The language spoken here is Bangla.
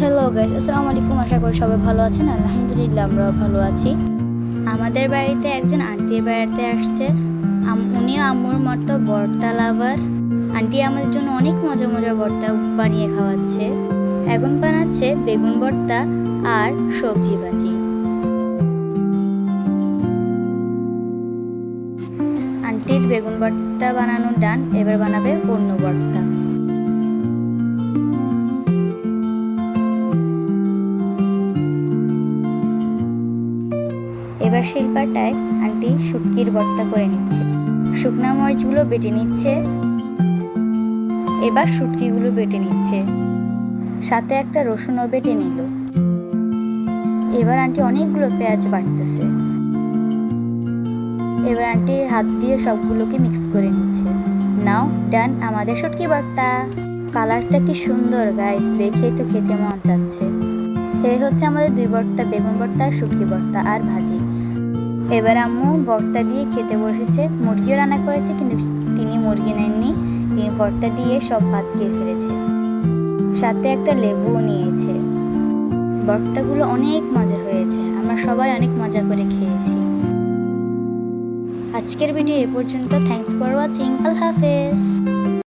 হ্যালো গাইস, আসসালামু আলাইকুম। আশা করি সবাই ভালো আছেন। আলহামদুলিল্লাহ আমরাও ভালো আছি। আমাদের বাড়িতে একজন আন্টি বেড়াতে আসছে। উনিও আম্মুর মতো ভর্তা লাভার। আন্টি আমাদের জন্য অনেক মজার মজার ভর্তা বানিয়ে খাওয়াচ্ছে। এখন বানাচ্ছে বেগুন ভর্তা আর সবজি ভাজি। আন্টির বেগুন ভর্তা বানানো ডান, এবার বানাবে অন্য ভর্তা। এবার শিলপাটায় আন্টি শুটকির ভর্তা করে নিচ্ছে। শুকনা মরিচগুলো বেটে নিচ্ছে, এবার শুটকিগুলো বেটে নিচ্ছে, সাথে একটা রসুনও বেটে নিল। এবার আন্টি অনেকগুলো পেঁয়াজ বাটতেছে। এবার আন্টি হাত দিয়ে সবগুলোকে মিক্স করে নিচ্ছে। নাও ডান আমাদের শুটকি ভর্তা। কালারটা কি সুন্দর গাইস, দেখেই তো খেতে মন চাচ্ছে। এই হচ্ছে আমাদের দুই ভর্তা, বেগুন ভর্তা আর শুটকি ভর্তা আর ভাজি। এবার আম্মু ভর্তা দিয়ে খেতে বসেছে। মুরগিও রান্না করেছে, কিন্তু তিনি মুরগি নেননি, তিনি ভর্তা দিয়ে সব ভাত খেয়ে ফেলেছে, সাথে একটা লেবুও নিয়েছে। ভর্তাগুলো অনেক মজা হয়েছে, আমরা সবাই অনেক মজা করে খেয়েছি। আজকের ভিডিও এ পর্যন্ত। Thanks for watching. আল্লাহ হাফেজ।